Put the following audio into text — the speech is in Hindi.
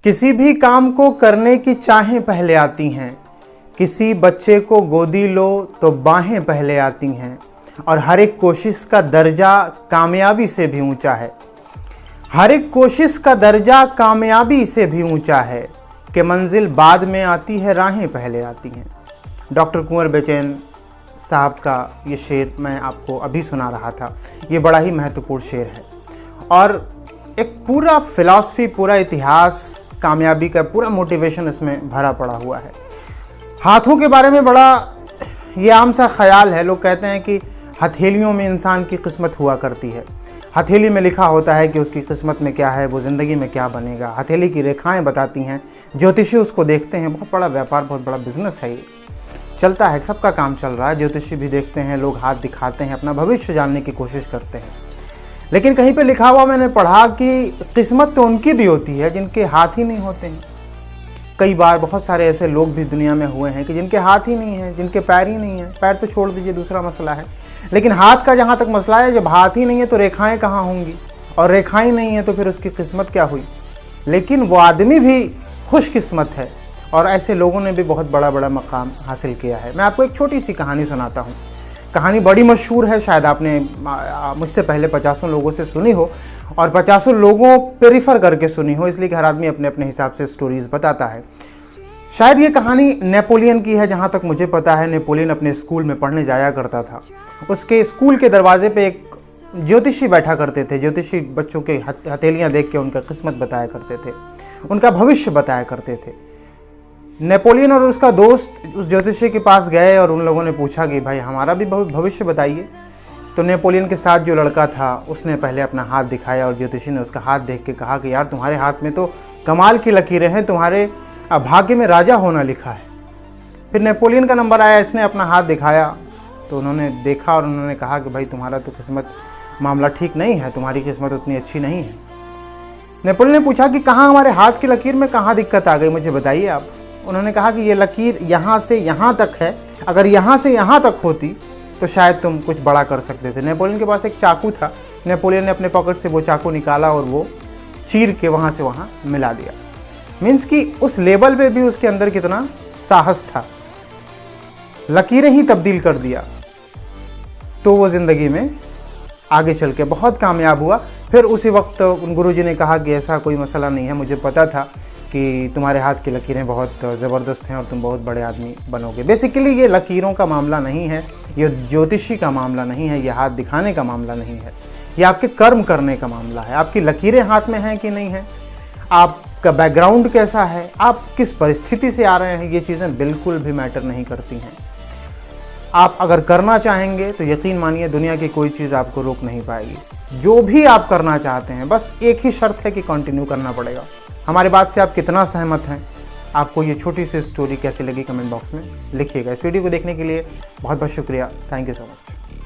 किसी भी काम को करने की चाहें पहले आती हैं, किसी बच्चे को गोदी लो तो बाहें पहले आती हैं, और हर एक कोशिश का दर्जा कामयाबी से भी ऊंचा है। हर एक कोशिश का दर्जा कामयाबी से भी ऊंचा है कि मंजिल बाद में आती है, राहें पहले आती हैं। डॉक्टर कुंवर बेचैन साहब का ये शेर मैं आपको अभी सुना रहा था। ये बड़ा ही महत्वपूर्ण शेर है और एक पूरा फिलॉसफी, पूरा इतिहास, कामयाबी का पूरा मोटिवेशन इसमें भरा पड़ा हुआ है। हाथों के बारे में बड़ा ये आम सा ख्याल है। लोग कहते हैं कि हथेलियों में इंसान की किस्मत हुआ करती है। हथेली में लिखा होता है कि उसकी किस्मत में क्या है, वो ज़िंदगी में क्या बनेगा। हथेली की रेखाएं बताती हैं, ज्योतिषी उसको देखते हैं। बहुत बड़ा व्यापार, बहुत बड़ा बिजनेस है, ये चलता है, सबका काम चल रहा है। ज्योतिषी भी देखते हैं, लोग हाथ दिखाते हैं, अपना भविष्य जानने की कोशिश करते हैं। लेकिन कहीं पे लिखा हुआ मैंने पढ़ा कि किस्मत तो उनकी भी होती है जिनके हाथ ही नहीं होते हैं। कई बार बहुत सारे ऐसे लोग भी दुनिया में हुए हैं कि जिनके हाथ ही नहीं है, जिनके पैर ही नहीं है। पैर तो छोड़ दीजिए, दूसरा मसला है, लेकिन हाथ का जहाँ तक मसला है, जब हाथ ही नहीं है तो रेखाएं कहाँ होंगी, और रेखाएं नहीं है तो फिर उसकी किस्मत क्या हुई। लेकिन वो आदमी भी खुशकिस्मत है और ऐसे लोगों ने भी बहुत बड़ा बड़ा मकाम हासिल किया है। मैं आपको एक छोटी सी कहानी सुनाता हूँ। कहानी बड़ी मशहूर है, शायद आपने मुझसे पहले 50 लोगों से सुनी हो और 50 लोगों पे रिफ़र करके सुनी हो, इसलिए कि हर आदमी अपने अपने हिसाब से स्टोरीज़ बताता है। शायद ये कहानी नेपोलियन की है, जहाँ तक मुझे पता है। नेपोलियन अपने स्कूल में पढ़ने जाया करता था। उसके स्कूल के दरवाजे पे एक ज्योतिषी बैठा करते थे। ज्योतिषी बच्चों के हथेलियाँ देख के उनका किस्मत बताया करते थे, उनका भविष्य बताया करते थे। नेपोलियन और उसका दोस्त उस ज्योतिषी के पास गए और उन लोगों ने पूछा कि भाई हमारा भी भविष्य बताइए। तो नेपोलियन के साथ जो लड़का था उसने पहले अपना हाथ दिखाया और ज्योतिषी ने उसका हाथ देख के कहा कि यार तुम्हारे हाथ में तो कमाल की लकीरें हैं, तुम्हारे भाग्य में राजा होना लिखा है। फिर नेपोलियन का नंबर आया, इसने अपना हाथ दिखाया तो उन्होंने देखा और उन्होंने कहा कि भाई तुम्हारा तो किस्मत मामला ठीक नहीं है, तुम्हारी किस्मत उतनी अच्छी नहीं है। नेपोलियन ने पूछा कि कहाँ हमारे हाथ की लकीर में कहाँ दिक्कत आ गई, मुझे बताइए आप। उन्होंने कहा कि ये लकीर यहाँ से यहाँ तक है, अगर यहाँ से यहाँ तक होती तो शायद तुम कुछ बड़ा कर सकते थे। नेपोलियन के पास एक चाकू था। नेपोलियन ने अपने पॉकेट से वो चाकू निकाला और वो चीर के वहाँ से वहाँ मिला दिया। मीन्स कि उस लेवल पे भी उसके अंदर कितना साहस था, लकीरें ही तब्दील कर दिया। तो वो ज़िंदगी में आगे चल के बहुत कामयाब हुआ। फिर उसी वक्त उन गुरुजी ने कहा कि ऐसा कोई मसला नहीं है, मुझे पता था कि तुम्हारे हाथ की लकीरें बहुत ज़बरदस्त हैं और तुम बहुत बड़े आदमी बनोगे। बेसिकली ये लकीरों का मामला नहीं है, ये ज्योतिषी का मामला नहीं है, ये हाथ दिखाने का मामला नहीं है, ये आपके कर्म करने का मामला है। आपकी लकीरें हाथ में हैं कि नहीं हैं, आपका बैकग्राउंड कैसा है, आप किस परिस्थिति से आ रहे हैं, ये चीज़ें बिल्कुल भी मैटर नहीं करती हैं। आप अगर करना चाहेंगे तो यकीन मानिए दुनिया की कोई चीज़ आपको रोक नहीं पाएगी। जो भी आप करना चाहते हैं, बस एक ही शर्त है कि कंटिन्यू करना पड़ेगा। हमारी बात से आप कितना सहमत हैं? आपको ये छोटी सी स्टोरी कैसी लगी कमेंट बॉक्स में लिखिएगा। इस वीडियो को देखने के लिए बहुत बहुत शुक्रिया। Thank you so much.